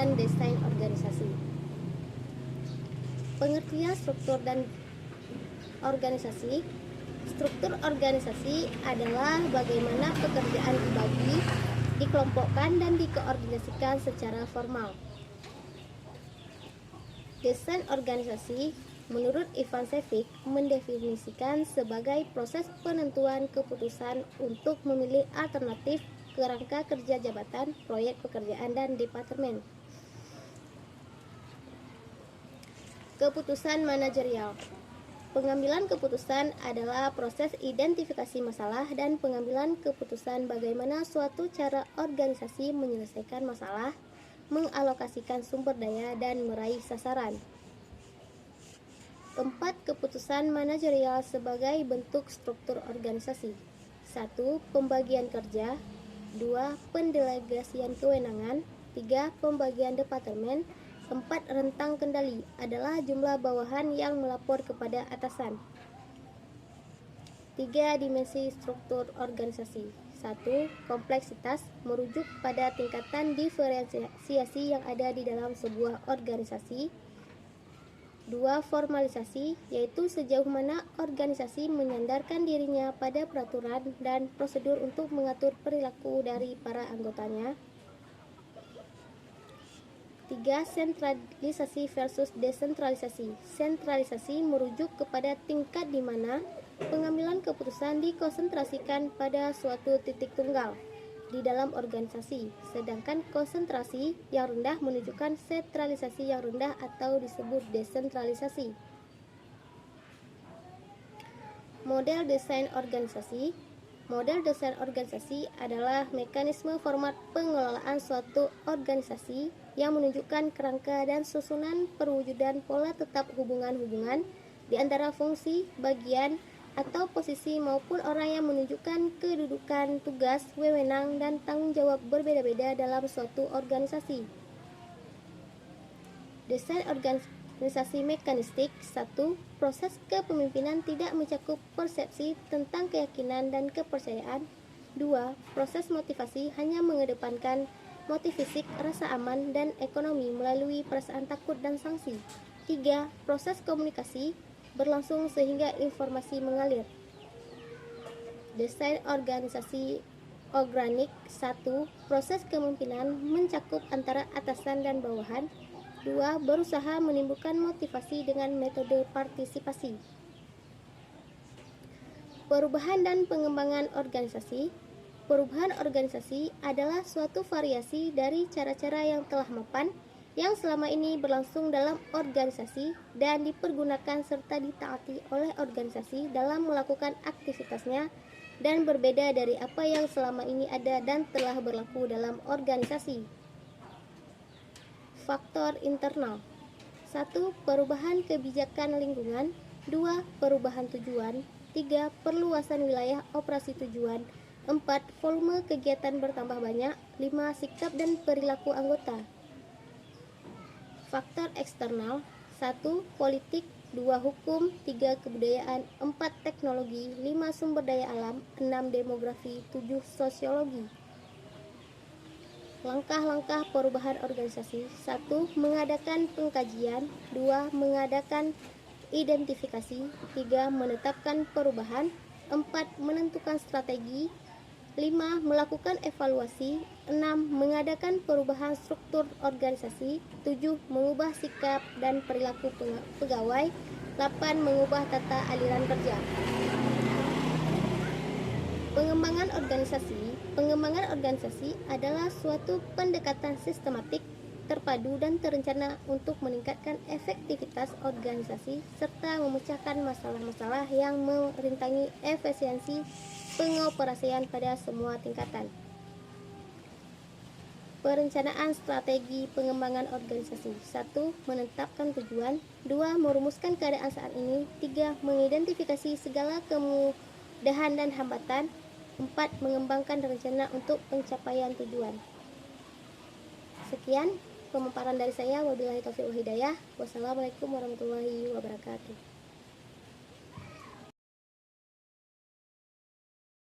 dan desain organisasi. Pengertian struktur dan organisasi. Struktur organisasi adalah bagaimana pekerjaan dibagi, dikelompokkan, dan dikoordinasikan secara formal. Desain organisasi, menurut Ivan Šević, mendefinisikan sebagai proses penentuan keputusan untuk memilih alternatif kerangka kerja jabatan, proyek pekerjaan, dan departemen. Keputusan manajerial. Pengambilan keputusan adalah proses identifikasi masalah dan pengambilan keputusan bagaimana suatu cara organisasi menyelesaikan masalah, mengalokasikan sumber daya, dan meraih sasaran. 4 keputusan manajerial sebagai bentuk struktur organisasi. 1. Pembagian kerja. 2. Pendelegasian kewenangan. 3. Pembagian departemen. 4. Rentang kendali adalah jumlah bawahan yang melapor kepada atasan. 3 dimensi struktur organisasi. 1. Kompleksitas, merujuk pada tingkatan diferensiasi yang ada di dalam sebuah organisasi. 2. Formalisasi, yaitu sejauh mana organisasi menyandarkan dirinya pada peraturan dan prosedur untuk mengatur perilaku dari para anggotanya. 3. Sentralisasi versus desentralisasi. Sentralisasi merujuk kepada tingkat di mana pengambilan keputusan dikonsentrasikan pada suatu titik tunggal di dalam organisasi, sedangkan konsentrasi yang rendah menunjukkan sentralisasi yang rendah atau disebut desentralisasi. Model desain organisasi. Model desain organisasi adalah mekanisme format pengelolaan suatu organisasi yang menunjukkan kerangka dan susunan perwujudan pola tetap hubungan-hubungan di antara fungsi, bagian, atau posisi maupun orang yang menunjukkan kedudukan, tugas, wewenang, dan tanggung jawab berbeda-beda dalam suatu organisasi. Desain organisasi mekanistik. 1. Proses kepemimpinan tidak mencakup persepsi tentang keyakinan dan kepercayaan. 2. Proses motivasi hanya mengedepankan motif fisik, rasa aman, dan ekonomi melalui perasaan takut dan sanksi. 3. Proses komunikasi berlangsung sehingga informasi mengalir. Desain organisasi organik. 1. Proses kepemimpinan mencakup antara atasan dan bawahan. 2. Berusaha menimbulkan motivasi dengan metode partisipasi. Perubahan dan pengembangan organisasi. Perubahan organisasi adalah suatu variasi dari cara-cara yang telah mapan, yang selama ini berlangsung dalam organisasi dan dipergunakan serta ditaati oleh organisasi dalam melakukan aktivitasnya, dan berbeda dari apa yang selama ini ada dan telah berlaku dalam organisasi. Faktor internal. 1. Perubahan kebijakan lingkungan. 2. Perubahan tujuan. 3. Perluasan wilayah operasi tujuan. 4. Volume kegiatan bertambah banyak. 5. Sikap dan perilaku anggota. Faktor eksternal. 1. Politik. 2. Hukum. 3. Kebudayaan. 4. Teknologi. 5. Sumber daya alam. 6. Demografi. 7. Sosiologi. Langkah-langkah perubahan organisasi. 1. Mengadakan pengkajian. 2. Mengadakan identifikasi. 3. Menetapkan perubahan. 4. Menentukan strategi. 5. Melakukan evaluasi. 6. Mengadakan perubahan struktur organisasi. 7. Mengubah sikap dan perilaku pegawai. 8. Mengubah tata aliran kerja. Pengembangan organisasi. Pengembangan organisasi adalah suatu pendekatan sistematik, terpadu, dan terencana untuk meningkatkan efektivitas organisasi serta memecahkan masalah-masalah yang merintangi efisiensi pengoperasian pada semua tingkatan. Perencanaan strategi pengembangan organisasi. 1. Menetapkan tujuan. 2. Merumuskan keadaan saat ini. 3. Mengidentifikasi segala kemudahan dan hambatan. 4. Mengembangkan rencana untuk pencapaian tujuan. Sekian pemaparan dari saya. Wabillahi taufiq wal hidayah. Wassalamualaikum warahmatullahi wabarakatuh.